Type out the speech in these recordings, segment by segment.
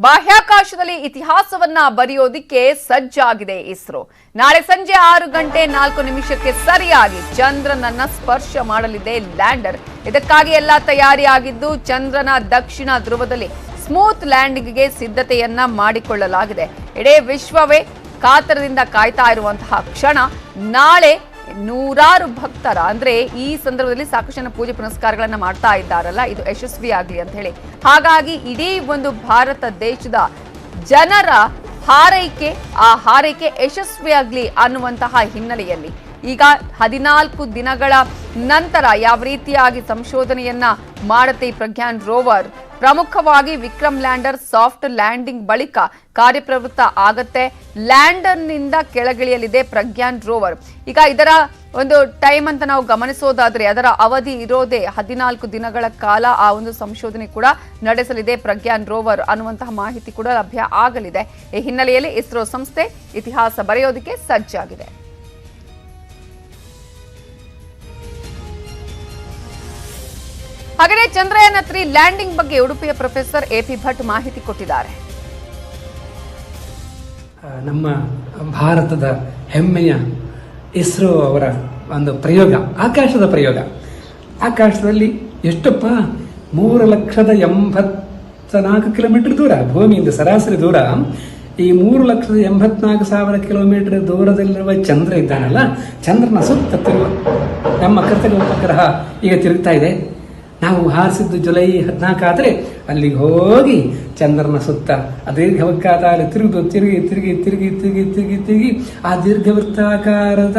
ಬಾಹ್ಯಾಕಾಶದಲ್ಲಿ ಇತಿಹಾಸವನ್ನ ಬರೆಯೋದಿಕ್ಕೆ ಸಜ್ಜಾಗಿದೆ ಇಸ್ರೋ. ನಾಳೆ ಸಂಜೆ 6:04 ಸರಿಯಾಗಿ ಚಂದ್ರನನ್ನ ಸ್ಪರ್ಶ ಮಾಡಲಿದೆ ಲ್ಯಾಂಡರ್. ಇದಕ್ಕಾಗಿ ಎಲ್ಲಾ ತಯಾರಿ ಆಗಿದ್ದು ಚಂದ್ರನ ದಕ್ಷಿಣ ಧ್ರುವದಲ್ಲಿ ಸ್ಮೂತ್ ಲ್ಯಾಂಡಿಂಗ್ಗೆ ಸಿದ್ಧತೆಯನ್ನ ಮಾಡಿಕೊಳ್ಳಲಾಗಿದೆ. ಇಡೀ ವಿಶ್ವವೇ ಕಾತರದಿಂದ ಕಾಯ್ತಾ ಇರುವಂತಹ ಕ್ಷಣ. ನಾಳೆ ನೂರಾರು ಭಕ್ತರ ಅಂದ್ರೆ ಈ ಸಂದರ್ಭದಲ್ಲಿ ಸಾಕಷ್ಟು ಪೂಜೆ ಪುನಸ್ಕಾರಗಳನ್ನ ಮಾಡ್ತಾ ಇದ್ದಾರಲ್ಲ, ಇದು ಯಶಸ್ವಿ ಆಗ್ಲಿ ಅಂತ ಹೇಳಿ. ಹಾಗಾಗಿ ಇಡೀ ಒಂದು ಭಾರತ ದೇಶದ ಜನರ ಹಾರೈಕೆ, ಆ ಹಾರೈಕೆ ಯಶಸ್ವಿಯಾಗ್ಲಿ ಅನ್ನುವಂತಹ ಹಿನ್ನೆಲೆಯಲ್ಲಿ ಈಗ 14 ದಿನಗಳ ನಂತರ ಯಾವ ರೀತಿಯಾಗಿ ಸಂಶೋಧನೆಯನ್ನ ಮಾಡುತ್ತೆ ಈ ಪ್ರಜ್ಞಾನ್ ರೋವರ್. ಪ್ರಮುಖವಾಗಿ ವಿಕ್ರಮ್ ಲ್ಯಾಂಡರ್ ಸಾಫ್ಟ್ ಲ್ಯಾಂಡಿಂಗ್ ಬಳಿಕ ಕಾರ್ಯಪ್ರವೃತ್ತ ಆಗತ್ತೆ. ಲ್ಯಾಂಡರ್ನಿಂದ ಕೆಳಗಿಳಿಯಲಿದೆ ಪ್ರಜ್ಞಾನ್ ರೋವರ್. ಈಗ ಇದರ ಒಂದು ಟೈಮ್ ಅಂತ ನಾವು ಗಮನಿಸೋದಾದ್ರೆ ಅದರ ಅವಧಿ ಇರೋದೇ 14 ದಿನಗಳ ಕಾಲ. ಆ ಒಂದು ಸಂಶೋಧನೆ ಕೂಡ ನಡೆಸಲಿದೆ ಪ್ರಜ್ಞಾನ್ ರೋವರ್ ಅನ್ನುವಂತಹ ಮಾಹಿತಿ ಕೂಡ ಲಭ್ಯ ಆಗಲಿದೆ. ಈ ಹಿನ್ನೆಲೆಯಲ್ಲಿ ಇಸ್ರೋ ಸಂಸ್ಥೆ ಇತಿಹಾಸ ಬರೆಯೋದಕ್ಕೆ ಸಜ್ಜಾಗಿದೆ. ಹಾಗೆಯೇ ಚಂದ್ರಯಾನ 3 ಲ್ಯಾಂಡಿಂಗ್ ಬಗ್ಗೆ ಉಡುಪಿಯ ಪ್ರೊಫೆಸರ್ ಎಪಿ ಭಟ್ ಮಾಹಿತಿ ಕೊಟ್ಟಿದ್ದಾರೆ. ನಮ್ಮ ಭಾರತದ ಹೆಮ್ಮೆಯ ಇಸ್ರೋ ಅವರ ಒಂದು ಪ್ರಯೋಗ, ಆಕಾಶದ ಪ್ರಯೋಗ. ಆಕಾಶದಲ್ಲಿ ಎಷ್ಟಪ್ಪ 3,84,000 ಕಿಲೋಮೀಟರ್ ದೂರ ಭೂಮಿಯಿಂದ ಸರಾಸರಿ ದೂರ. ಈ 3,84,000 ಕಿಲೋಮೀಟರ್ ದೂರದಲ್ಲಿರುವ ಚಂದ್ರ ಇದ್ದಾನಲ್ಲ, ಚಂದ್ರನ ಸುತ್ತ ನಮ್ಮ ಕರ್ತವ್ಯ ಉಪಗ್ರಹ ಈಗ ತಿರುಗ್ತಾ ಇದೆ. ನಾವು ಹಾರಿಸಿದ್ದು ಜುಲೈ 14 ಆದರೆ ಅಲ್ಲಿಗೆ ಹೋಗಿ ಚಂದ್ರನ ಸುತ್ತ ದೀರ್ಘವೃತ್ತಾಕಾರ ತಿರುಗಿ ಆ ದೀರ್ಘವೃತ್ತಾಕಾರದ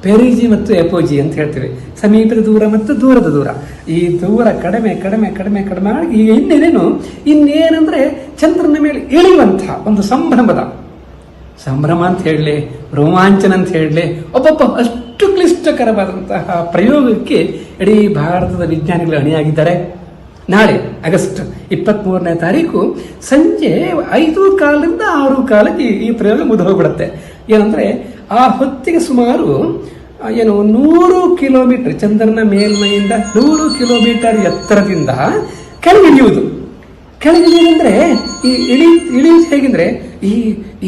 ಪೆರಿಜಿ ಮತ್ತು ಎಪೋಜಿ ಅಂತ ಹೇಳ್ತೇವೆ, ಸಮೀಪದ ದೂರ ಮತ್ತು ದೂರದ ದೂರ. ಈ ದೂರ ಕಡಿಮೆ ಆಗಿ ಈಗ ಇನ್ನೇನಂದ್ರೆ ಚಂದ್ರನ ಮೇಲೆ ಇಳಿಯುವಂತಹ ಒಂದು ಸಂಭ್ರಮ ಅಂತ ಹೇಳಲಿ, ರೋಮಾಂಚನ ಅಂತ ಹೇಳಲಿ, ಒಬ್ಬೊಬ್ಬ ಅಷ್ಟು ಕ್ಲಿಷ್ಟಕರವಾದಂತಹ ಪ್ರಯೋಗಕ್ಕೆ ಇಡೀ ಭಾರತದ ವಿಜ್ಞಾನಿಗಳು ಅಣಿಯಾಗಿದ್ದಾರೆ. ನಾಳೆ ಆಗಸ್ಟ್ 23ನೇ ತಾರೀಕು ಸಂಜೆ 5:15 6:15 ಈ ಪ್ರಯೋಗ ಮುಗಿದು ಹೋಗ್ಬಿಡುತ್ತೆ. ಏನಂದ್ರೆ ಆ ಹೊತ್ತಿಗೆ ಸುಮಾರು 100 ಕಿಲೋಮೀಟರ್ ಚಂದ್ರನ ಮೇಲ್ಮೈಯಿಂದ 100 ಕಿಲೋಮೀಟರ್ ಎತ್ತರದಿಂದ ಕೆಳಗಿಳಿಯುವುದಂದ್ರೆ ಈ ಇಳಿಯುವುದು ಹೇಗೆಂದ್ರೆ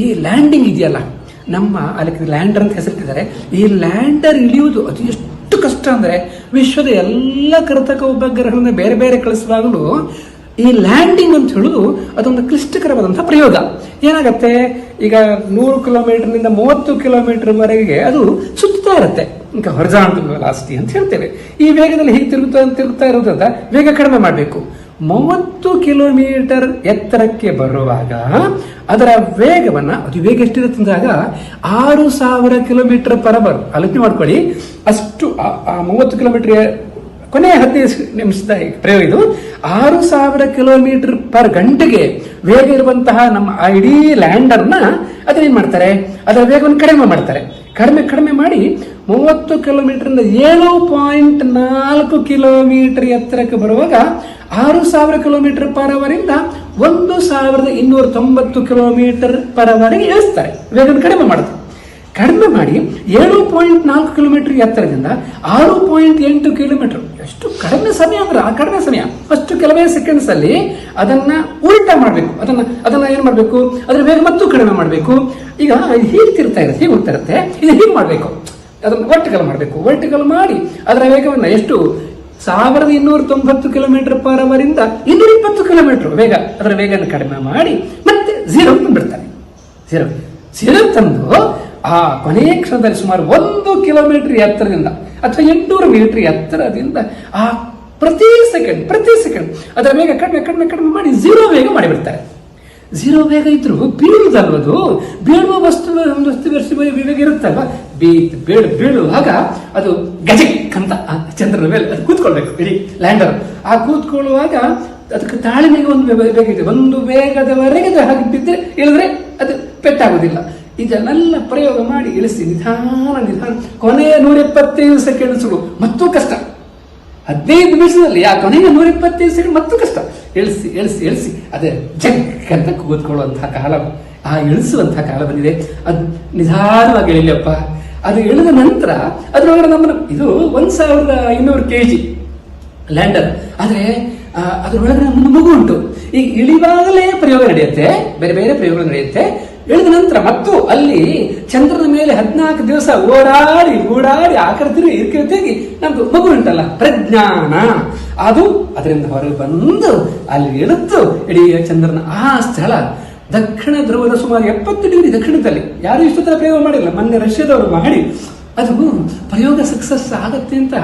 ಈ ಲ್ಯಾಂಡಿಂಗ್ ಇದೆಯಲ್ಲ, ನಮ್ಮ ಅದಕ್ಕೆ ಲ್ಯಾಂಡರ್ ಅಂತ ಹೆಸರಿಟ್ಟಿದ್ದಾರೆ. ಈ ಲ್ಯಾಂಡರ್ ಇಳಿಯುವುದು ಅದು ಎಷ್ಟು ಕಷ್ಟ ಅಂದ್ರೆ ವಿಶ್ವದ ಎಲ್ಲ ಕೃತಕ ಉಪಗ್ರಹಗಳನ್ನ ಬೇರೆ ಬೇರೆ ಕಳಿಸುವಾಗಲೂ ಈ ಲ್ಯಾಂಡಿಂಗ್ ಅಂತ ಹೇಳುದು ಅದೊಂದು ಕ್ಲಿಷ್ಟಕರವಾದಂತಹ ಪ್ರಯೋಗ. ಏನಾಗತ್ತೆ, ಈಗ 100 ಕಿಲೋಮೀಟರ್ನಿಂದ 30 ಕಿಲೋಮೀಟರ್ ವರೆಗೆ ಅದು ಸುತ್ತಾ ಇರುತ್ತೆ. ಈಗ ಹೊರಿಜಾಂಟಲ್ ವೆಲಾಸಿಟಿ ಅಂತ ಹೇಳ್ತೇವೆ. ಈ ವೇಗದಲ್ಲಿ ಹೀಗೆ ತಿರುಗ್ತಾ ಇರೋದ್ರಿಂದ ವೇಗ ಕಡಿಮೆ ಮಾಡಬೇಕು. 30 ಕಿಲೋಮೀಟರ್ ಎತ್ತರಕ್ಕೆ ಬರುವಾಗ ಅದರ ವೇಗವನ್ನ, ಅದು ವೇಗ ಎಷ್ಟಿರುತ್ತೆ ಅಂದಾಗ 6,000 ಕಿಲೋಮೀಟರ್ ಪರ್ ಅವರ್. ಆಲೋಚನೆ ಮಾಡ್ಕೊಳ್ಳಿ, ಅಷ್ಟು 30 ಕಿಲೋಮೀಟರ್ ಕೊನೆಯ 15 ನಿಮಿಷದ ಪ್ರಯೋಗ ಇದು. 6,000 ಕಿಲೋಮೀಟರ್ ಪರ್ ಗಂಟೆಗೆ ವೇಗ ಇರುವಂತಹ ನಮ್ಮ ಆ ಇಡೀ ಲ್ಯಾಂಡರ್ನ ಅದನ್ನೇನ್ ಮಾಡ್ತಾರೆ, ಅದರ ವೇಗವನ್ನು ಕಡಿಮೆ ಮಾಡ್ತಾರೆ. ಕಡಿಮೆ ಮಾಡಿ 30 ಕಿಲೋಮೀಟರ್ 7.4 ಕಿಲೋಮೀಟರ್ ಎತ್ತರಕ್ಕೆ ಬರುವಾಗ 6,000 ಕಿಲೋಮೀಟರ್ ಪರ್ ಅವರಿಂದ 1,290 ಕಿಲೋಮೀಟರ್ ಪರ್ ಅವರಿಗೆ ಇಳಿಸ್ತಾರೆ. ವೇಗವನ್ನು ಕಡಿಮೆ ಮಾಡಿ 7.4 ಕಿಲೋಮೀಟರ್ ಎತ್ತರದಿಂದ 6.8 ಕಿಲೋಮೀಟರ್. ಎಷ್ಟು ಕಡಿಮೆ ಸಮಯ ಅಂದ್ರೆ ಆ ಕಡಿಮೆ ಸಮಯ, ಅಷ್ಟು ಕೆಲವೇ ಸೆಕೆಂಡ್ಸ್ ಅಲ್ಲಿ ಅದನ್ನ ಉಲ್ಟಾ ಮಾಡಬೇಕು. ಅದನ್ನ ಏನ್ ಮಾಡಬೇಕು, ಅದರ ವೇಗ ಮತ್ತು ಕಡಿಮೆ ಮಾಡಬೇಕು. ಈಗ ಹೀಗೆ ಹೋಗ್ತಾ ಇರುತ್ತೆ, ಇದು ಹೀಗೆ ಮಾಡಬೇಕು, ಅದನ್ನು ವರ್ಟಿಕಲ್ ಮಾಡಿ ಅದರ ವೇಗವನ್ನ ಎಷ್ಟು 1,290 ಕಿಲೋಮೀಟರ್ ಪರ್ ಅವರಿಂದ 220 ಕಿಲೋಮೀಟರ್ ವೇಗ, ಅದರ ವೇಗವನ್ನು ಕಡಿಮೆ ಮಾಡಿ ಮತ್ತೆ ಝೀರೋ ಬಿಡ್ತಾರೆ. ಝೀರೋ ತಂದು ಆ ಕೊನೆಯ ಕ್ಷಣದಲ್ಲಿ ಸುಮಾರು 1 ಕಿಲೋಮೀಟರ್ ಎತ್ತರದಿಂದ ಅಥವಾ 800 ಮೀಟರ್ ಎತ್ತರದಿಂದ ಆ ಪ್ರತಿ ಸೆಕೆಂಡ್ ಅದರ ವೇಗ ಕಡಿಮೆ ಮಾಡಿ ಝೀರೋ ವೇಗ ಮಾಡಿಬಿಡ್ತಾರೆ. ಝೀರೋ ವೇಗ ಇದ್ರು ಬೀಳುವುದಲ್ವದು, ಬೀಳುವ ಒಂದು ವಸ್ತು ವೇಗ ಇರುತ್ತಲ್ವ, ಬೀಳುವಾಗ ಅದು ಗಜಕ್ ಅಂತ ಚಂದ್ರನ ಮೇಲೆ ಅದು ಕೂತ್ಕೊಳ್ಬೇಕು. ಇಡೀ ಲ್ಯಾಂಡರ್ ಆ ಕೂತ್ಕೊಳ್ಳುವಾಗ ಅದಕ್ಕೆ ತಾಳ್ಮೆಗೆ ಒಂದು ವೇಗ ಇದೆ. ಒಂದು ವೇಗದವರೆಗೆ ಹಾಗೆ ಬಿದ್ದರೆ ಇಳಿದ್ರೆ ಅದು ಪೆಟ್ಟಾಗುವುದಿಲ್ಲ. ಇದನ್ನೆಲ್ಲ ಪ್ರಯೋಗ ಮಾಡಿ ಇಳಿಸಿ ನಿಧಾನ ಕೊನೆಯ 125 ಸೆಕೆಂಡ್ಸ್ಗಳು ಮತ್ತೂ ಕಷ್ಟ. 15 ನಿಮಿಷದಲ್ಲಿ ಆ ಕೊನೆಯ 125 ಸೆಕೆಂಡ್ ಮತ್ತೂ ಕಷ್ಟ. ಇಳಿಸಿ ಅದೇ ಜಗ್ ಅಂತ ಕೂತ್ಕೊಳ್ಳುವಂತಹ ಕಾಲ, ಆ ಇಳಿಸುವಂತಹ ಕಾಲ ಬಂದಿದೆ. ಅದು ನಿಧಾನವಾಗಿ ಇಳಿಯಪ್ಪ. ಅದು ಇಳಿದ ನಂತರ ಅದರೊಳಗಡೆ ಇದು 1,500 kg ಲ್ಯಾಂಡರ್. ಆದರೆ ಅದರೊಳಗಡೆ ಒಂದು ಮಗು ಉಂಟು. ಈಗ ಇಳಿವಾಗಲೇ ಪ್ರಯೋಗ ನಡೆಯುತ್ತೆ, ಬೇರೆ ಬೇರೆ ಪ್ರಯೋಗಗಳು ನಡೆಯುತ್ತೆ. ಇಳಿದ ನಂತರ ಮತ್ತು ಅಲ್ಲಿ ಚಂದ್ರನ ಮೇಲೆ 14 ದಿವಸ ಓಡಾಡಿ ಆಕರ್ತಿರಿ ಇರ್ಕಿರ್ತಿಯಾಗಿ ನಮ್ದು ಮಗು ಉಂಟಲ್ಲ ಪ್ರಜ್ಞಾನ, ಅದು ಅದರಿಂದ ಹೊರಗೆ ಬಂದು ಅಲ್ಲಿ ಇಳಿದು ಇಡೀ ಚಂದ್ರನ ಆ ಸ್ಥಳ ದಕ್ಷಿಣ ಧ್ರುವದ ಸುಮಾರು 70 ಡಿಗ್ರಿ ದಕ್ಷಿಣದಲ್ಲಿ. ಯಾರು ಇಷ್ಟು ತರ ಪ್ರಯೋಗ ಮಾಡಿಲ್ಲ, ಮೊನ್ನೆ ರಷ್ಯಾದವರು ಮಾಡಿ ಅದು ಪ್ರಯೋಗ ಸಕ್ಸಸ್ ಆಗತ್ತೆ ಅಂತ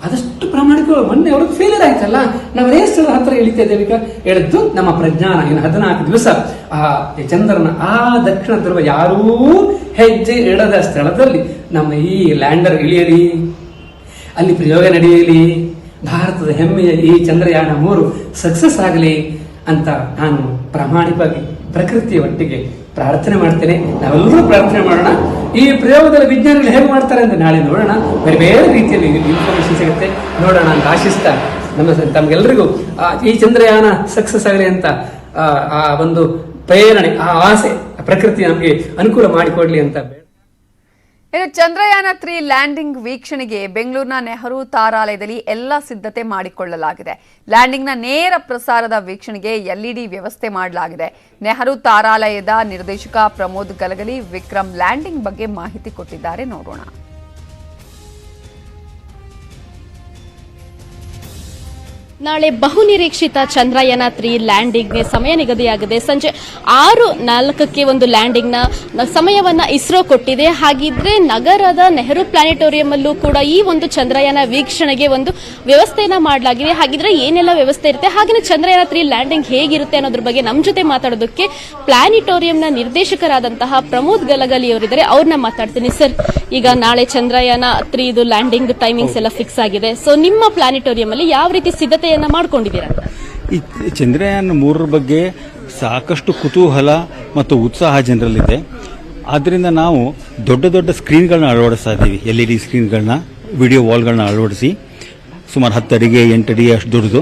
ಆದಷ್ಟು ಪ್ರಾಮಾಣಿಕವಾಗಿ. ಮೊನ್ನೆ ಅವ್ರಿಗೆ ಫೇಲಿಯರ್ ಆಯ್ತಲ್ಲ, ನಾವು ಅದೇ ಸ್ಥಳದ ಹತ್ರ ಇಳಿತಾ ಇದ್ದೇವೆ. ಈಗ ಎಳೆದು ನಮ್ಮ ಪ್ರಜ್ಞಾನ ಇನ್ನು 14 ದಿವಸ ಆ ಚಂದ್ರನ ಆ ದಕ್ಷಿಣ ಧ್ರುವ ಯಾರೂ ಹೆಜ್ಜೆ ಇಡದ ಸ್ಥಳದಲ್ಲಿ ನಮ್ಮ ಈ ಲ್ಯಾಂಡರ್ ಇಳಿಯಲಿ, ಅಲ್ಲಿ ಪ್ರಯೋಗ ನಡೆಯಲಿ, ಭಾರತದ ಹೆಮ್ಮೆಯ ಈ ಚಂದ್ರಯಾನ 3 ಸಕ್ಸಸ್ ಆಗಲಿ ಅಂತ ನಾನು ಪ್ರಾಮಾಣಿಕವಾಗಿ ಪ್ರಕೃತಿಯ ಒಟ್ಟಿಗೆ ಪ್ರಾರ್ಥನೆ ಮಾಡ್ತೇನೆ. ನಾವೆಲ್ಲರೂ ಪ್ರಾರ್ಥನೆ ಮಾಡೋಣ. ಈ ಪ್ರಯೋಗದಲ್ಲಿ ವಿಜ್ಞಾನಿಗಳು ಹೇಗೆ ಮಾಡ್ತಾರೆ ಅಂತ ನಾಳೆ ನೋಡೋಣ. ಬೇರೆ ಬೇರೆ ರೀತಿಯಲ್ಲಿ ಇನ್ಫಾರ್ಮೇಶನ್ ಸಿಗುತ್ತೆ, ನೋಡೋಣ ಅಂತ ಆಶಿಸ್ತಾ ತಮ್ಗೆಲ್ರಿಗೂ ಈ ಚಂದ್ರಯಾನ ಸಕ್ಸಸ್ ಆಗಲಿ ಅಂತ ಆ ಒಂದು ಪ್ರೇರಣೆ, ಆ ಆಸೆ ಪ್ರಕೃತಿ ನಮಗೆ ಅನುಕೂಲ ಮಾಡಿಕೊಡ್ಲಿ ಅಂತ. ಇನ್ನು ಚಂದ್ರಯಾನ 3 ಲ್ಯಾಂಡಿಂಗ್ ವೀಕ್ಷಣೆಗೆ ಬೆಂಗಳೂರಿನ ನೆಹರು ತಾರಾಲಯದಲ್ಲಿ ಎಲ್ಲ ಸಿದ್ಧತೆ ಮಾಡಿಕೊಳ್ಳಲಾಗಿದೆ. ಲ್ಯಾಂಡಿಂಗ್ನ ನೇರ ಪ್ರಸಾರದ ವೀಕ್ಷಣೆಗೆ ಎಲ್ಇಡಿ ವ್ಯವಸ್ಥೆ ಮಾಡಲಾಗಿದೆ. ನೆಹರು ತಾರಾಲಯದ ನಿರ್ದೇಶಕ ಪ್ರಮೋದ್ ಗಲಗಲಿ ವಿಕ್ರಮ್ ಲ್ಯಾಂಡಿಂಗ್ ಬಗ್ಗೆ ಮಾಹಿತಿ ಕೊಟ್ಟಿದ್ದಾರೆ, ನೋಡೋಣ. ನಾಳೆ ಬಹುನಿರೀಕ್ಷಿತ ಚಂದ್ರಯಾನ 3 ಲ್ಯಾಂಡಿಂಗ್ಗೆ ಸಮಯ ನಿಗದಿಯಾಗಿದೆ. ಸಂಜೆ 6:04ಕ್ಕೆ ಒಂದು ಲ್ಯಾಂಡಿಂಗ್ನ ಸಮಯವನ್ನ ಇಸ್ರೋ ಕೊಟ್ಟಿದೆ. ಹಾಗಿದ್ರೆ ನಗರದ ನೆಹರು ಪ್ಲಾನೆಟೋರಿಯಂ ಅಲ್ಲೂ ಕೂಡ ಈ ಒಂದು ಚಂದ್ರಯಾನ ವೀಕ್ಷಣೆಗೆ ಒಂದು ವ್ಯವಸ್ಥೆಯನ್ನ ಮಾಡಲಾಗಿದೆ. ಹಾಗಿದ್ರೆ ಏನೆಲ್ಲ ವ್ಯವಸ್ಥೆ ಇರುತ್ತೆ, ಹಾಗೆ ಚಂದ್ರಯಾನ 3 ಲ್ಯಾಂಡಿಂಗ್ ಹೇಗಿರುತ್ತೆ ಅನ್ನೋದ್ರ ಬಗ್ಗೆ ನಮ್ಮ ಜೊತೆ ಮಾತಾಡೋದಕ್ಕೆ ಪ್ಲಾನೆಟೋರಿಯಂನ ನಿರ್ದೇಶಕರಾದಂತಹ ಪ್ರಮೋದ್ ಗಲಗಲಿ ಅವರಿದ್ದಾರೆ. ಅವ್ರನ್ನ ಮಾತಾಡ್ತೀನಿ. ಸರ್, ಈಗ ನಾಳೆ ಚಂದ್ರಯಾನ 3 ಲ್ಯಾಂಡಿಂಗ್ ಟೈಮಿಂಗ್ಸ್ ಎಲ್ಲ ಫಿಕ್ಸ್ ಆಗಿದೆ. ಸೊ ನಿಮ್ಮ ಪ್ಲಾನೆಟೋರಿಯಂ ಅಲ್ಲಿ ಯಾವ ರೀತಿ ಸಿದ್ಧತೆ ಮಾಡ್ಕೊಂಡಿದ್ದೀರಾ? ಈ ಚಂದ್ರಯಾನ 3 ಬಗ್ಗೆ ಸಾಕಷ್ಟು ಕುತೂಹಲ ಮತ್ತು ಉತ್ಸಾಹ ಜನರಲ್ಲಿದೆ. ಆದ್ದರಿಂದ ನಾವು ದೊಡ್ಡ ದೊಡ್ಡ ಸ್ಕ್ರೀನ್ಗಳನ್ನ ಅಳವಡಿಸ್ತಾ ಇದ್ದೀವಿ. LED ಸ್ಕ್ರೀನ್ಗಳನ್ನ, ವಿಡಿಯೋ ವಾಲ್ಗಳನ್ನ ಅಳವಡಿಸಿ ಸುಮಾರು 10 ಅಡಿಗೆ 8 ಅಡಿ ಅಷ್ಟು ದೊಡ್ಡದು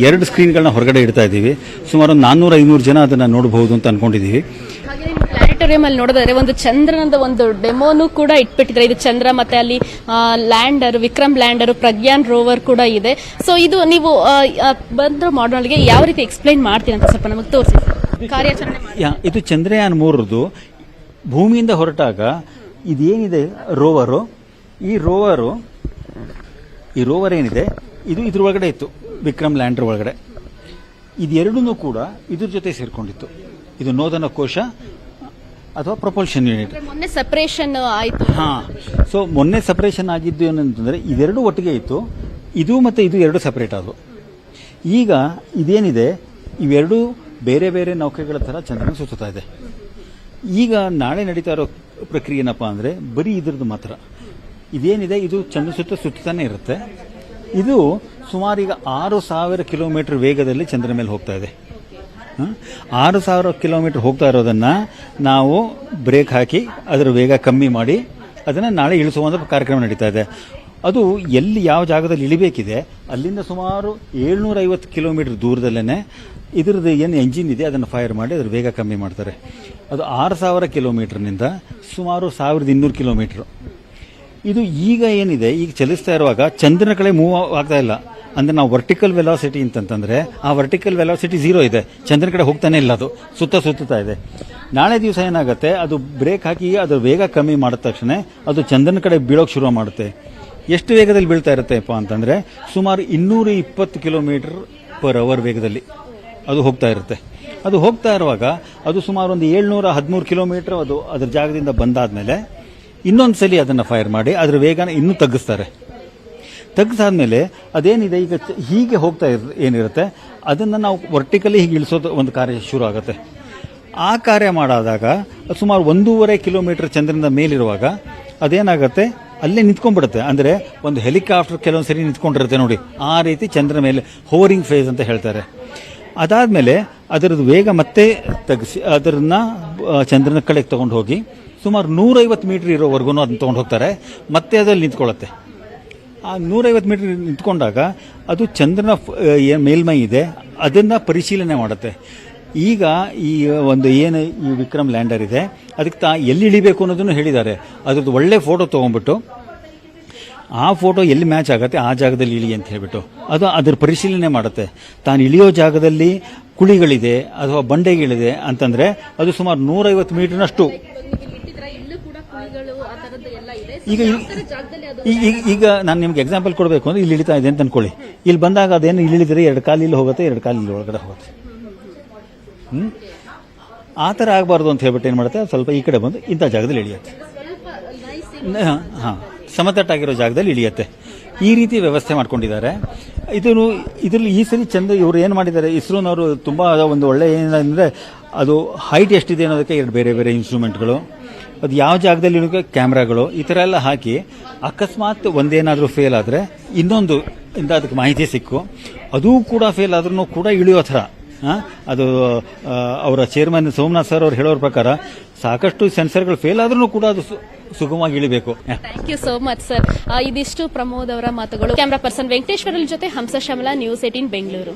2 ಸ್ಕ್ರೀನ್ಗಳನ್ನ ಹೊರಗಡೆ ಇಡ್ತಾ ಇದ್ದೀವಿ. ಸುಮಾರು 400-500 ಜನ ಅದನ್ನು ನೋಡಬಹುದು ಅಂತ ಅನ್ಕೊಂಡಿದ್ದೀವಿ. ಪ್ಲಾನೆಟೋರಿಯಂ ಅಲ್ಲಿ ನೋಡಿದ್ರೆ ಒಂದು ಚಂದ್ರನದ ಒಂದು ಡೆಮೋನು ಕೂಡ ಇಟ್ಬಿಟ್ಟಿದ್ದಾರೆ. ಇದು ಚಂದ್ರ, ಮತ್ತೆ ಅಲ್ಲಿ lander, Vikram lander, Pragyan rover ಕೂಡ ಇದೆ. ಸೊ ಇದು ನೀವು ಬಂದ ಮಾಡಲ್ಗೆ ಯಾವ ರೀತಿ ಎಕ್ಸ್ಪ್ಲೈನ್ ಮಾಡ್ತೀರಾ ಅಂತ ಸ್ವಲ್ಪ ನಮಗೆ ತೋರಿಸಿ ಕಾರ್ಯಾಚರಣೆ. ಇದು ಚಂದ್ರಯಾನ 3 ಭೂಮಿಯಿಂದ ಹೊರಟಾಗ ಇದೇನಿದೆ ರೋವರು, ಈ ರೋವರ್ ಏನಿದೆ ಇದು ಇದ್ರ ಒಳಗಡೆ ಇತ್ತು, ವಿಕ್ರಮ್ ಲ್ಯಾಂಡರ್ ಒಳಗಡೆ. ಇದೆರಡೂ ಕೂಡ ಇದ್ರ ಜೊತೆ ಸೇರ್ಕೊಂಡಿತ್ತು. ಇದು ನೋದನ ಕೋಶ ಅಥವಾ ಪ್ರೊಪಲ್ಷನ್ ಯೂನಿಟ್. ಮೊನ್ನೆ ಸಪರೇಷನ್ ಆಯಿತು. ಸೊ ಮೊನ್ನೆ ಸಪರೇಷನ್ ಆಗಿದ್ದು ಏನಂತಂದ್ರೆ ಇದೆರಡು ಒಟ್ಟಿಗೆ ಇತ್ತು, ಇದು ಮತ್ತೆ ಇದು 2 ಸಪರೇಟ್ ಆದವು. ಈಗ ಇದೇನಿದೆ ಇವೆರಡು ಬೇರೆ ಬೇರೆ ನೌಕೆಗಳ ತರ ಚಂದ್ರನ ಸುತ್ತಾ ಇದೆ. ಈಗ ನಾಳೆ ನಡೀತಾ ಇರೋ ಪ್ರಕ್ರಿಯೆ ಏನಪ್ಪ ಅಂದ್ರೆ ಬರೀ ಇದ್ರದ್ದು ಮಾತ್ರ. ಇದೇನಿದೆ ಇದು ಚಂದ್ರ ಸುತ್ತಾನೆ ಇರುತ್ತೆ. ಇದು ಸುಮಾರು ಈಗ 6000 ಕಿಲೋಮೀಟರ್ ವೇಗದಲ್ಲಿ ಚಂದ್ರನ ಮೇಲೆ ಹೋಗ್ತಾ ಇದೆ. 6000 ಕಿಲೋಮೀಟರ್ ಹೋಗ್ತಾ ಇರೋದನ್ನ ನಾವು ಬ್ರೇಕ್ ಹಾಕಿ ಅದರ ವೇಗ ಕಮ್ಮಿ ಮಾಡಿ ಅದನ್ನ ನಾಳೆ ಇಳಿಸುವಂತ ಕಾರ್ಯಕ್ರಮ ನಡೀತಾ ಇದೆ. ಅದು ಎಲ್ಲಿ ಯಾವ ಜಾಗದಲ್ಲಿ ಇಳಿಬೇಕಿದೆ ಅಲ್ಲಿಂದ ಸುಮಾರು 750 ಕಿಲೋಮೀಟರ್ ದೂರದಲ್ಲೇನೆ ಇದರದ್ದು ಏನು ಎಂಜಿನ್ ಇದೆ ಅದನ್ನು ಫೈರ್ ಮಾಡಿ ಅದರ ವೇಗ ಕಮ್ಮಿ ಮಾಡ್ತಾರೆ. ಅದು 6000 ಕಿಲೋಮೀಟರ್ನಿಂದ ಸುಮಾರು 1200 ಕಿಲೋಮೀಟರ್. ಇದು ಈಗ ಏನಿದೆ ಈಗ ಚಲಿಸ್ತಾ ಇರುವಾಗ ಚಂದ್ರನ ಕಡೆ ಮೂವ್ ಆಗ್ತಾ ಇಲ್ಲ. ಅಂದ್ರೆ ನಾವು ವರ್ಟಿಕಲ್ ವೆಲಾಸಿಟಿ ಅಂತಂದ್ರೆ ಆ ವರ್ಟಿಕಲ್ ವೆಲಾಸಿಟಿ 0 ಇದೆ, ಚಂದ್ರನ ಕಡೆ ಹೋಗ್ತಾನೆ ಇಲ್ಲ, ಅದು ಸುತ್ತಾ ಇದೆ. ನಾಳೆ ದಿವಸ ಏನಾಗುತ್ತೆ, ಅದು ಬ್ರೇಕ್ ಹಾಕಿ ಅದು ವೇಗ ಕಮ್ಮಿ ಮಾಡಿದ ತಕ್ಷಣ ಅದು ಚಂದ್ರನ ಕಡೆ ಬೀಳೋಕೆ ಶುರು ಮಾಡುತ್ತೆ. ಎಷ್ಟು ವೇಗದಲ್ಲಿ ಬೀಳ್ತಾ ಇರುತ್ತೆಪ್ಪ ಅಂತಂದ್ರೆ ಸುಮಾರು 220 ಕಿಲೋಮೀಟರ್ ಪರ್ ಅವರ್ ವೇಗದಲ್ಲಿ ಅದು ಹೋಗ್ತಾ ಇರುತ್ತೆ. ಅದು ಹೋಗ್ತಾ ಇರುವಾಗ ಅದು ಸುಮಾರು ಒಂದು 713 ಕಿಲೋಮೀಟರ್ ಅದು ಅದರ ಜಾಗದಿಂದ ಬಂದಾದ್ಮೇಲೆ ಇನ್ನೊಂದ್ಸಲಿ ಅದನ್ನ ಫೈರ್ ಮಾಡಿ ಅದರ ವೇಗನ ಇನ್ನೂ ತಗ್ಗಿಸಾದ್ಮೇಲೆ ಅದೇನಿದೆ ಈಗ ಹೀಗೆ ಹೋಗ್ತಾ ಏನಿರುತ್ತೆ ಅದನ್ನ ನಾವು ವರ್ಟಿಕಲಿ ಹೀಗೆ ಇಳಿಸೋದು ಒಂದು ಕಾರ್ಯ ಶುರು ಆಗುತ್ತೆ. ಆ ಕಾರ್ಯ ಮಾಡಾದಾಗ ಸುಮಾರು 1.5 ಕಿಲೋಮೀಟರ್ ಚಂದ್ರನ ಮೇಲಿರುವಾಗ ಅದೇನಾಗುತ್ತೆ ಅಲ್ಲೇ ನಿಂತ್ಕೊಂಡ್ಬಿಡುತ್ತೆ. ಅಂದ್ರೆ ಒಂದು ಹೆಲಿಕಾಪ್ಟರ್ ಕೆಲವೊಂದ್ಸರಿ ನಿಂತ್ಕೊಂಡಿರುತ್ತೆ ನೋಡಿ, ಆ ರೀತಿ ಚಂದ್ರನ ಮೇಲೆ ಹೋವರಿಂಗ್ ಫೇಸ್ ಅಂತ ಹೇಳ್ತಾರೆ. ಅದಾದ್ಮೇಲೆ ಅದರದ್ದು ವೇಗ ಮತ್ತೆ ತಗ್ಗಿಸಿ ಅದನ್ನ ಚಂದ್ರನ ಕಡೆಗೆ ತಗೊಂಡು ಹೋಗಿ ಸುಮಾರು 150 ಮೀಟರ್ ಇರೋವರೆಗೂ ಅದನ್ನ ತಗೊಂಡು ಹೋಗ್ತಾರೆ. ಮತ್ತೆ ಅದ್ರಲ್ಲಿ ನಿಂತ್ಕೊಳ್ಳುತ್ತೆ. ಆ 150 ಮೀಟರ್ ನಿಂತ್ಕೊಂಡಾಗ ಅದು ಚಂದ್ರನ ಮೇಲ್ಮೈ ಇದೆ ಅದನ್ನ ಪರಿಶೀಲನೆ ಮಾಡುತ್ತೆ. ಈಗ ಈ ಒಂದು ಏನು ಈ ವಿಕ್ರಮ್ ಲ್ಯಾಂಡರ್ ಇದೆ ಅದಕ್ಕೆ ಎಲ್ಲಿ ಇಳಿಬೇಕು ಅನ್ನೋದನ್ನು ಹೇಳಿದ್ದಾರೆ. ಅದ್ರದ್ದು ಒಳ್ಳೆ ಫೋಟೋ ತಗೊಂಡ್ಬಿಟ್ಟು ಆ ಫೋಟೋ ಎಲ್ಲಿ ಮ್ಯಾಚ್ ಆಗುತ್ತೆ ಆ ಜಾಗದಲ್ಲಿ ಇಳಿ ಅಂತ ಹೇಳ್ಬಿಟ್ಟು ಅದು ಅದ್ರ ಪರಿಶೀಲನೆ ಮಾಡುತ್ತೆ. ತಾನು ಇಳಿಯೋ ಜಾಗದಲ್ಲಿ ಕುಳಿಗಳಿದೆ ಅಥವಾ ಬಂಡೆಗಳಿದೆ ಅಂತಂದ್ರೆ ಅದು ಸುಮಾರು 150 ಮೀಟರ್ನಷ್ಟು. ಈಗ ನಾನು ನಿಮ್ಗೆ ಎಕ್ಸಾಂಪಲ್ ಕೊಡಬೇಕು ಅಂದ್ರೆ ಇಲ್ಲಿ ಇಳಿತಾ ಇದೆ ಅಂತ ಅನ್ಕೊಳ್ಳಿ. ಇಲ್ಲಿ ಬಂದಾಗ ಅದೇನು ಇಳಿದ್ರೆ 2 ಕಾಲು ಇಲ್ಲಿ ಹೋಗುತ್ತೆ, 2 ಕಾಲು ಇಲ್ಲಿ ಒಳಗಡೆ ಹೋಗುತ್ತೆ. ಆ ಥರ ಆಗಬಾರ್ದು ಅಂತ ಹೇಳ್ಬಿಟ್ಟು ಏನು ಮಾಡುತ್ತೆ, ಸ್ವಲ್ಪ ಈ ಕಡೆ ಬಂದು ಇಂಥ ಜಾಗದಲ್ಲಿ ಇಳಿಯುತ್ತೆ. ಹಾಂ, ಸಮತಟ್ಟಾಗಿರೋ ಜಾಗದಲ್ಲಿ ಇಳಿಯುತ್ತೆ. ಈ ರೀತಿ ವ್ಯವಸ್ಥೆ ಮಾಡ್ಕೊಂಡಿದ್ದಾರೆ. ಇದರಲ್ಲಿ ಈ ಸರಿ ಚಂದ್ರ ಇವರು ಏನು ಮಾಡಿದ್ದಾರೆ, ಇಸ್ರೋನವರು ತುಂಬ ಒಂದು ಒಳ್ಳೆ ಏನಂದರೆ ಅದು ಹೈಟ್ ಎಷ್ಟಿದೆ ಅನ್ನೋದಕ್ಕೆ 2 ಬೇರೆ ಬೇರೆ ಇನ್ಸ್ಟ್ರೂಮೆಂಟ್ಗಳು, ಅದು ಯಾವ ಜಾಗದಲ್ಲಿ ಇಳಿಯೋಕೆ ಕ್ಯಾಮ್ರಾಗಳು, ಈ ಥರ ಎಲ್ಲ ಹಾಕಿ ಅಕಸ್ಮಾತ್ ಒಂದೇನಾದರೂ ಫೇಲ್ ಆದರೆ ಇನ್ನೊಂದು ಇಂದ ಅದಕ್ಕೆ ಮಾಹಿತಿ ಸಿಕ್ಕು ಅದೂ ಕೂಡ ಫೇಲ್ ಆದ್ರೂ ಕೂಡ ಇಳಿಯೋ ಥರ. ಅದು ಅವರ ಚೇರ್ಮನ್ ಸೋಮನಾಥ್ ಸರ್ ಅವ್ರು ಹೇಳೋರ ಪ್ರಕಾರ ಸಾಕಷ್ಟು ಸೆನ್ಸರ್ಗಳು ಫೇಲ್ ಆದ್ರೂ ಕೂಡ ಅದು ಸುಗಮವಾಗಿ ಇಳಿಬೇಕು. Thank you so much sir. ಇದಿಷ್ಟು ಪ್ರಮೋದ್ ಅವರ ಮಾತುಗಳು. ಕ್ಯಾಮರಾ ಪರ್ಸನ್ ವೆಂಕಟೇಶ್ವರಲ್ ಜೊತೆ ಹಂಸ ಶ್ಯಾಮಲಾ, ನ್ಯೂಸ್ 18 ಬೆಂಗಳೂರು.